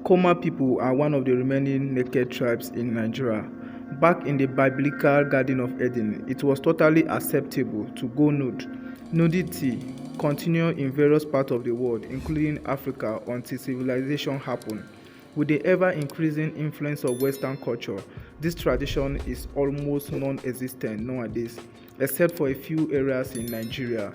Koma people are one of the remaining naked tribes in Nigeria. Back in the biblical Garden of Eden, it was totally acceptable to go nude. Nudity continued in various parts of the world, including Africa, until civilization happened. With the ever-increasing influence of Western culture, this tradition is almost non-existent nowadays, except for a few areas in Nigeria.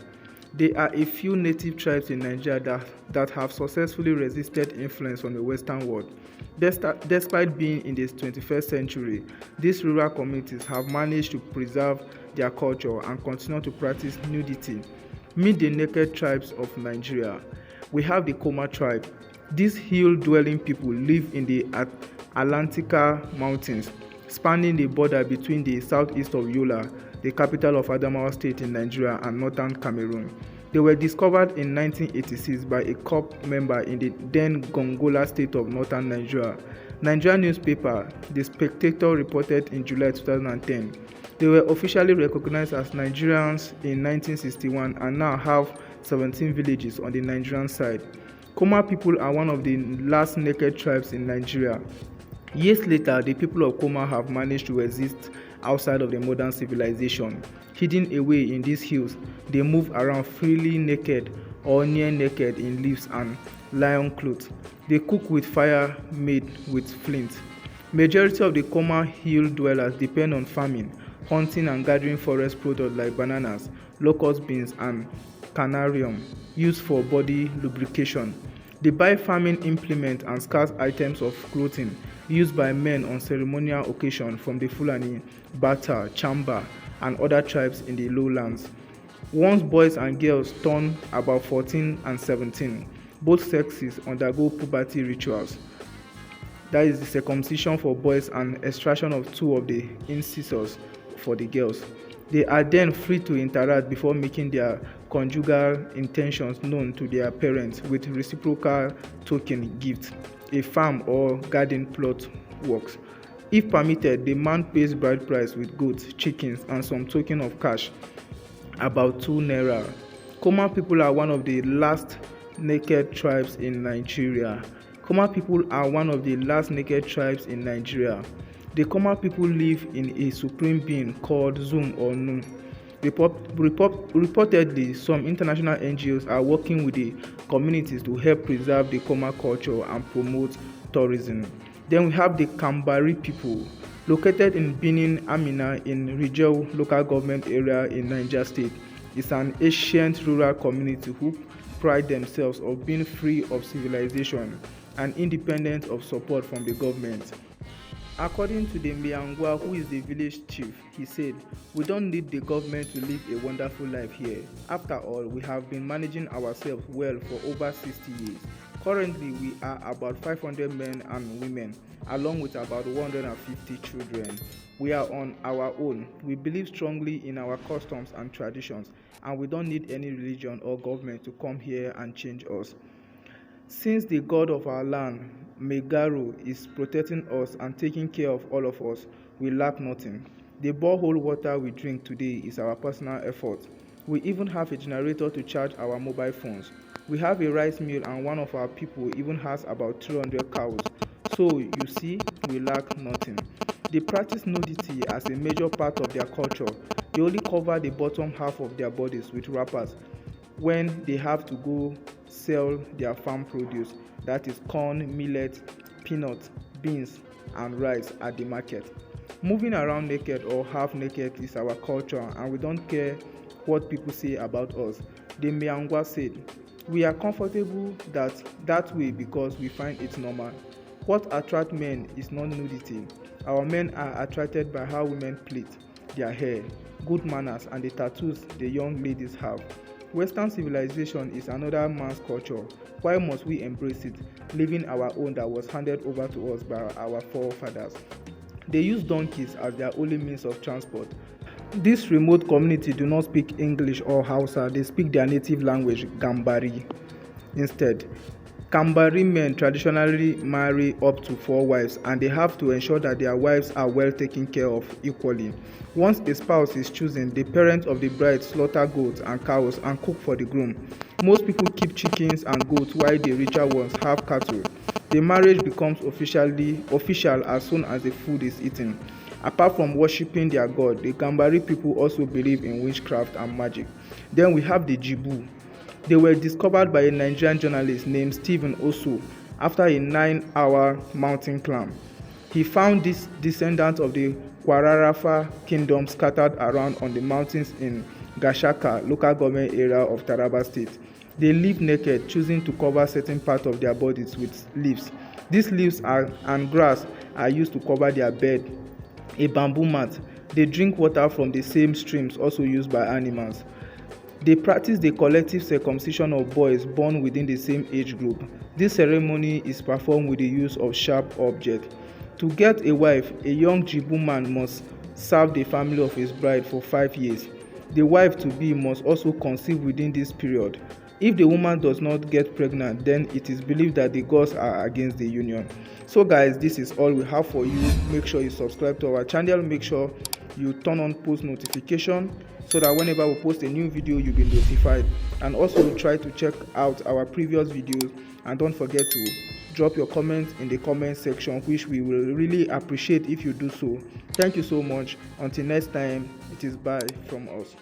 There are a few native tribes in Nigeria that have successfully resisted influence from the Western world. Despite being in the 21st century, these rural communities have managed to preserve their culture and continue to practice nudity. Meet the naked tribes of Nigeria. We have the Koma tribe. These hill-dwelling people live in the Atlantika Mountains, spanning the border between the southeast of Yola, the capital of Adamawa State in Nigeria, and northern Cameroon. They were discovered in 1986 by a corps member in the then Gongola state of northern Nigeria. Nigerian newspaper The Spectator reported in July 2010. They were officially recognized as Nigerians in 1961 and now have 17 villages on the Nigerian side. Koma people are one of the last naked tribes in Nigeria. Years later, the people of Koma have managed to exist outside of the modern civilization. Hidden away in these hills, they move around freely naked or near naked in leaves and lion clothes. They cook with fire made with flint. Majority of the Koma hill dwellers depend on farming, hunting and gathering forest products like bananas, locust beans and carnarium used for body lubrication. They buy farming implements and scarce items of clothing used by men on ceremonial occasions from the Fulani, Bata, Chamba, and other tribes in the lowlands. Once boys and girls turn about 14 and 17, both sexes undergo puberty rituals. That is the circumcision for boys and extraction of two of the incisors for the girls. They are then free to interact before making their conjugal intentions known to their parents with reciprocal token gifts. A farm or garden plot works. If permitted, the man pays bride price with goats, chickens, and some token of cash, about 2 naira. Koma people are one of the last naked tribes in Nigeria. Koma people are one of the last naked tribes in Nigeria. The Koma people live in a supreme being called Zoom or Nu. Reportedly, some international NGOs are working with the communities to help preserve the Koma culture and promote tourism. Then we have the Kambari people, located in Binin Amina in Rijau local government area in Niger State. It's an ancient rural community who pride themselves of being free of civilization and independent of support from the government. According to the Miangwa, who is the village chief, he said, "We don't need the government to live a wonderful life here. After all, we have been managing ourselves well for over 60 years. Currently, we are about 500 men and women, along with about 150 children. We are on our own. We believe strongly in our customs and traditions, and we don't need any religion or government to come here and change us. Since the God of our land, Megaro, is protecting us and taking care of all of us, we lack nothing. The borehole water we drink today is our personal effort. We even have a generator to charge our mobile phones. We have a rice mill and one of our people even has about 300 cows. So, you see, we lack nothing." They practice nudity as a major part of their culture. They only cover the bottom half of their bodies with wrappers when they have to go sell their farm produce, that is corn, millet, peanuts, beans, and rice at the market. Moving around naked or half naked is our culture, and we don't care what people say about us. The Miangwa said, "We are comfortable that way because we find it normal. What attracts men is not nudity. Our men are attracted by how women plait their hair, good manners, and the tattoos the young ladies have. Western civilization is another man's culture. Why must we embrace it, leaving our own that was handed over to us by our forefathers?" They use donkeys as their only means of transport. This remote community do not speak English or Hausa, they speak their native language, Gambari, instead. Kambari men traditionally marry up to 4 wives, and they have to ensure that their wives are well taken care of equally. Once a spouse is chosen, the parents of the bride slaughter goats and cows and cook for the groom. Most people keep chickens and goats while the richer ones have cattle. The marriage becomes official as soon as the food is eaten. Apart from worshipping their god, the Gambari people also believe in witchcraft and magic. Then we have the jibu. They were discovered by a Nigerian journalist named Stephen Oso after a 9-hour mountain climb. He found these descendants of the Kwararafa kingdom scattered around on the mountains in Gashaka, local government area of Taraba State. They live naked, choosing to cover certain parts of their bodies with leaves. These leaves and grass are used to cover their bed, a bamboo mat. They drink water from the same streams also used by animals. They practice the collective circumcision of boys born within the same age group. This ceremony is performed with the use of sharp objects. To get a wife, a young jibu man must serve the family of his bride for 5 years. The wife-to-be must also conceive within this period. If the woman does not get pregnant, then it is believed that the gods are against the union. So guys, this is all we have for you. Make sure you subscribe to our channel. Make sure you turn on post notification so that whenever we post a new video, you'll be notified. And also try to check out our previous videos, and don't forget to drop your comments in the comment section, which we will really appreciate if you do so. Thank you so much. Until next time, it is bye from us.